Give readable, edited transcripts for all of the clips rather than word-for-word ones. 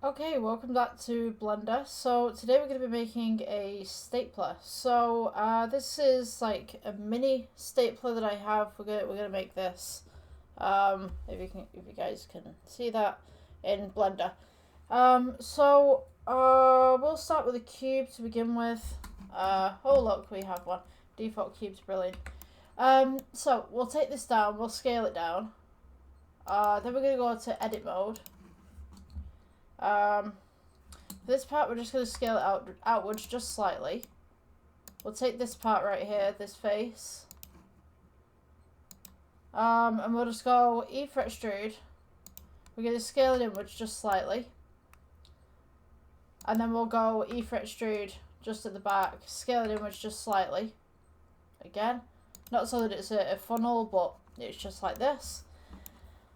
Okay, welcome back to Blender. So today we're going to be making a stapler. So this is like a mini stapler that I have. We're gonna make this. If you guys can see that in Blender. We'll start with a cube to begin with. Oh look, we have one. Default cube's brilliant. So we'll take this down. We'll scale it down. Then we're gonna go to edit mode. For this part, we're just going to scale it outwards just slightly. We'll take this part right here, this face. And we'll just go E for extrude. We're going to scale it inwards just slightly. And then we'll go E for extrude just at the back. Scale it inwards just slightly. Again. Not so that it's a funnel, but it's just like this.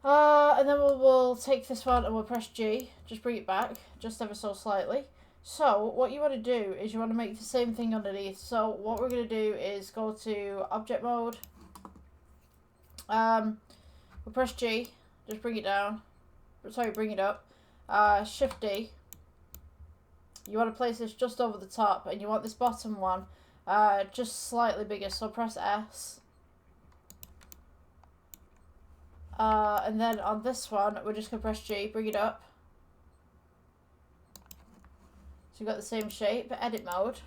And then we'll take this one and we'll press G, just bring it back, just ever so slightly. So what you want to do is you want to make the same thing underneath. So what we're going to do is go to object mode. We'll press G, just bring it down. Sorry, bring it up. Shift D. You want to place this just over the top, and you want this bottom one just slightly bigger. So press S. And then on this one, we're just going to press G, bring it up. So you've got the same shape, edit mode.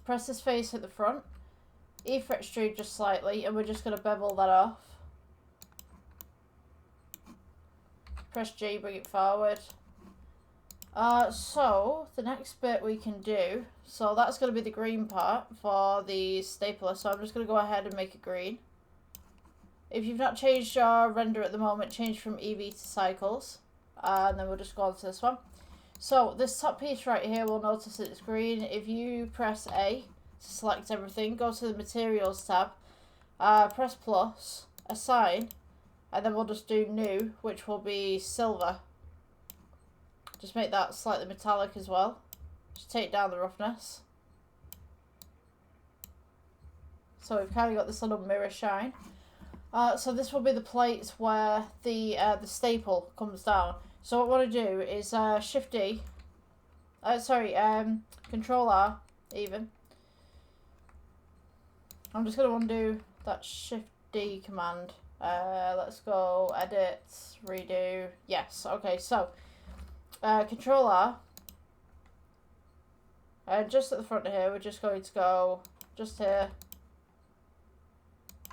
Press this face at the front. E for extrude just slightly, and we're just going to bevel that off. Press G, bring it forward. So the next bit we can do, so that's going to be the green part for the stapler, so I'm just going to go ahead and make it green. If you've not changed your render at the moment, change from EV to cycles. And then we'll just go on to this one. So this top piece right here, we'll notice that it's green. If you press A to select everything, go to the materials tab, press plus, assign, and then we'll just do new, which will be silver. Just make that slightly metallic as well. Just take down the roughness. So we've kind of got this little mirror shine. So this will be the plates where the staple comes down. So what I want to do is Shift D. Control R even. I'm just going to undo that Shift D command. Let's go edit, redo. Yes. Okay. So Control R. Just at the front of here, we're just going to go just here.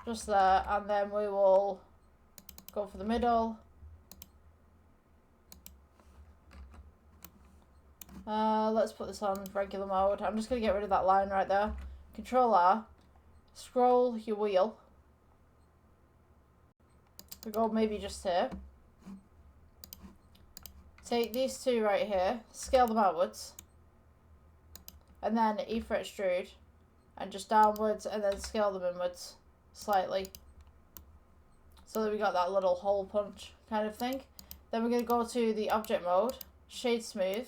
Just there, and then we will go for the middle. Let's put this on regular mode. I'm just going to get rid of that line right there. Control R. Scroll your wheel. We go maybe just here. Take these two right here. Scale them outwards. And then E for extrude. And just downwards, and then scale them inwards. Slightly, so that we got that little hole punch kind of thing. Then we're going to go to the object mode, shade smooth,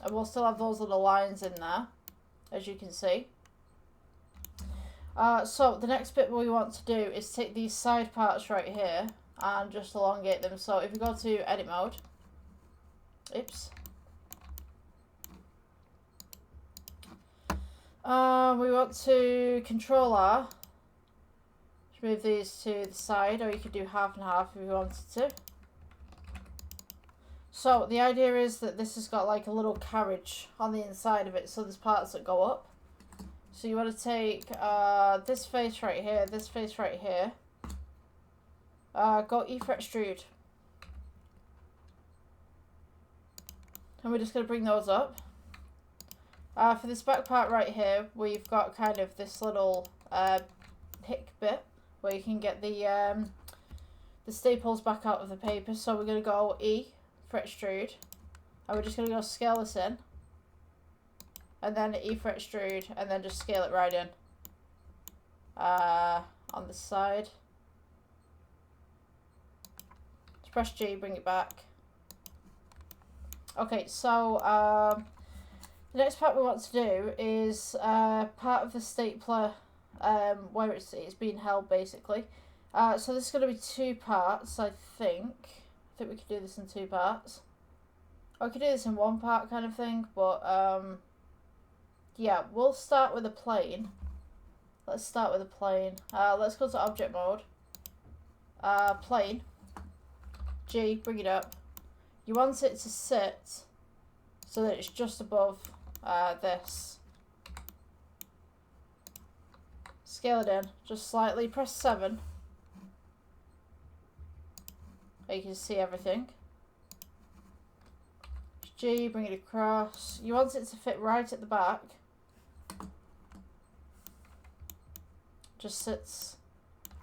and we'll still have those little lines in there, as you can see. So the next bit we want to do is take these side parts right here and just elongate them. So if you go to edit mode, we want to Control R. Move these to the side, or you could do half and half if you wanted to. So the idea is that this has got like a little carriage on the inside of it, so there's parts that go up. So you want to take this face right here, this face right here. Go E for extrude. And we're just going to bring those up. For this back part right here, we've got kind of this little pick bit, where you can get the staples back out of the paper. So we're going to go E for extrude, and we're just going to go scale this in, and then E for extrude, and then just scale it right in on this side. Just press G, bring it back. Okay, so the next part we want to do is part of the stapler where it's being held basically. So this is going to be two parts, I think. I think we could do this in two parts. I could do this in one part kind of thing, but yeah, we'll start with a plane. Let's start with a plane. Let's go to object mode. Plane. G, bring it up. You want it to sit so that it's just above this. Scale it in just slightly. Press 7. You can see everything. G, bring it across. You want it to fit right at the back. Just sits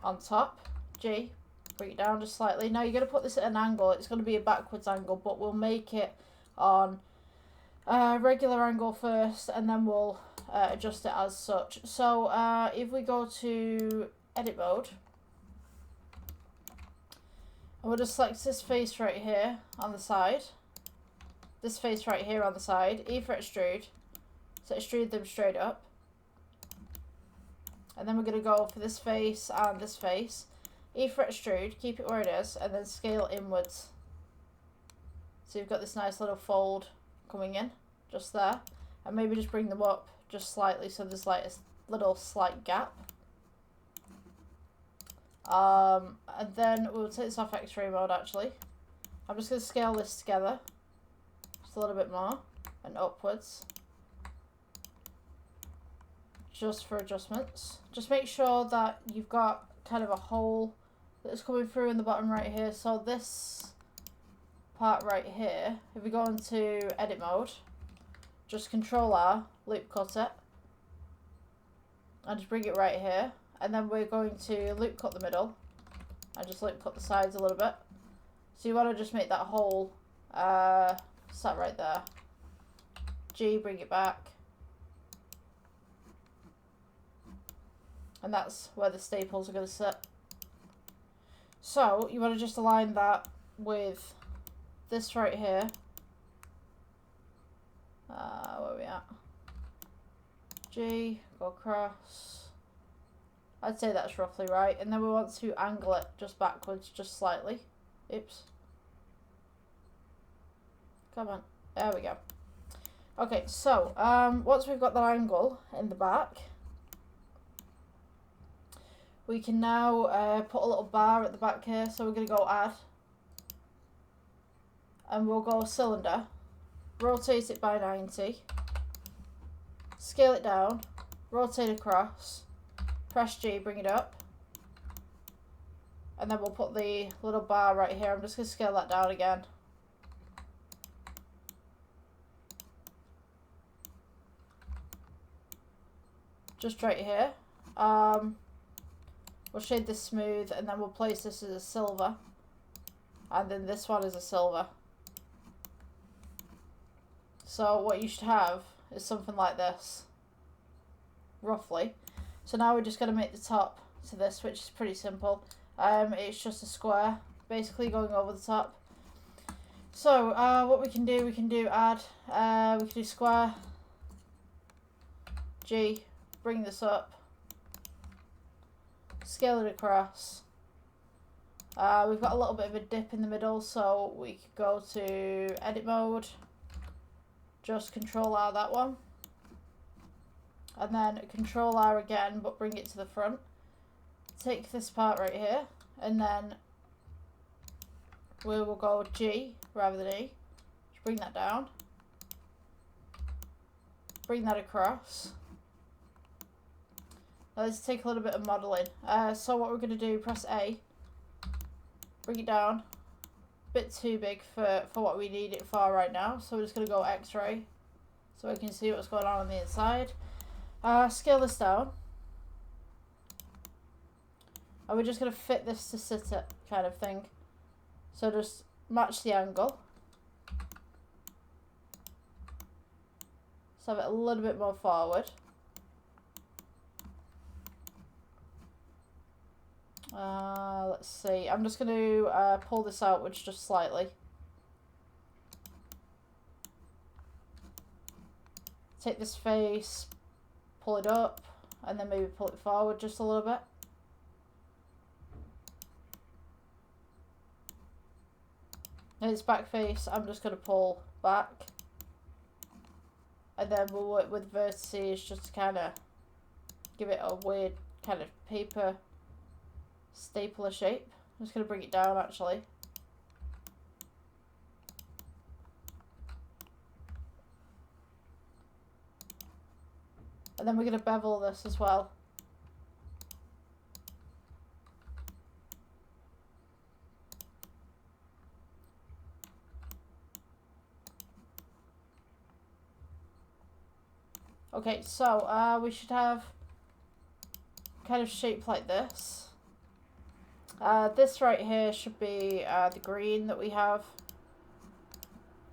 on top. G, bring it down just slightly. Now you're going to put this at an angle. It's going to be a backwards angle, but we'll make it on regular angle first, and then we'll adjust it as such. So if we go to edit mode, and we'll just select this face right here on the side, this face right here on the side, E for extrude, so extrude them straight up. And then we're going to go for this face and this face. E for extrude, keep it where it is, and then scale inwards. So you've got this nice little fold coming in, just there. And maybe just bring them up just slightly so there's like a little slight gap. And then we'll take this off X-ray mode actually. I'm just going to scale this together. Just a little bit more. And upwards. Just for adjustments. Just make sure that you've got kind of a hole that's coming through in the bottom right here. So this part right here, if we go into edit mode, just Control R, loop cut it, and just bring it right here. And then we're going to loop cut the middle and just loop cut the sides a little bit. So you want to just make that hole sat right there. G, bring it back. And that's where the staples are going to sit. So you want to just align that with this right here. Where are we at? G, go across. I'd say that's roughly right. And then we want to angle it just backwards, just slightly. Oops. Come on. There we go. Okay, so once we've got that angle in the back, we can now put a little bar at the back here. So we're going to go add. And we'll go cylinder. Rotate it by 90. Scale it down. Rotate across. Press G, bring it up. And then we'll put the little bar right here. I'm just going to scale that down again. Just right here. We'll shade this smooth, and then we'll place this as a silver. And then this one is a silver. So what you should have is something like this. Roughly. So now we're just going to make the top to this, which is pretty simple. It's just a square, basically going over the top. So what we can do add, we can do square, G, bring this up, scale it across. We've got a little bit of a dip in the middle, so we could go to edit mode, just Control R that one, and then Control R again, but bring it to the front. Take this part right here, and then we will go G rather than E. Just bring that down, bring that across. Now let's take a little bit of modeling. So what we're going to do, press A, bring it down. A bit too big for what we need it for right now. So we're just going to go X-ray so we can see what's going on the inside. Scale this down. And we're just going to fit this to sit it kind of thing. So just match the angle. So have it a little bit more forward. Let's see. I'm just going to pull this outwards just slightly. Take this face, pull it up, and then maybe pull it forward just a little bit. And its back face, I'm just going to pull back. And then we'll work with vertices just to kind of give it a weird kind of paper stapler shape. I'm just going to bring it down actually. And then we're going to bevel this as well. Okay, so we should have kind of shape like this. This right here should be the green that we have,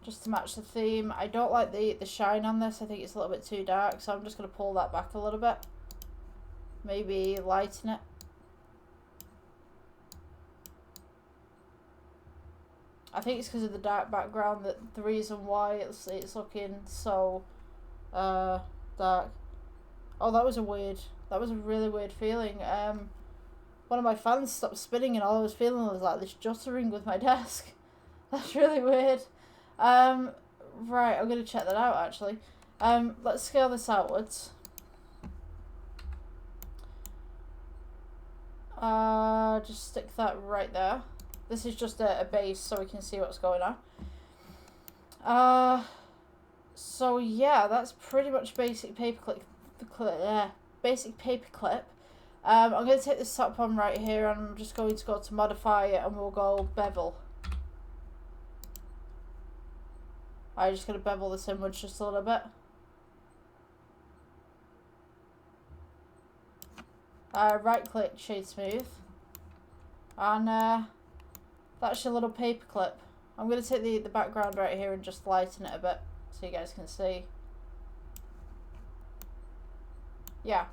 just to match the theme. I don't like the shine on this. I think it's a little bit too dark, so I'm just going to pull that back a little bit. Maybe lighten it. I think it's because of the dark background that the reason why it's looking so dark. Oh, that was a really weird feeling. One of my fans stopped spinning and all I was feeling was like this juttering with my desk. That's really weird. Right, I'm going to check that out actually. Let's scale this outwards. Just stick that right there. This is just a base so we can see what's going on. So yeah, that's pretty much basic paperclip. Basic paperclip. I'm going to take this top one right here and I'm just going to go to modify it and we'll go bevel. I'm just going to bevel this inwards just a little bit. Right click, shade smooth. And that's your little paperclip. I'm going to take the background right here and just lighten it a bit so you guys can see. Yeah.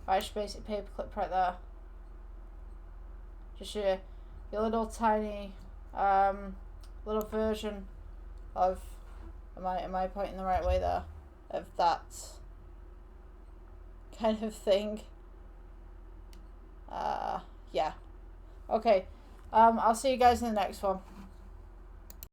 Right, just basic paperclip right there. Just your little tiny little version of, am I pointing the right way there? Of that kind of thing. Yeah. Okay. I'll see you guys in the next one.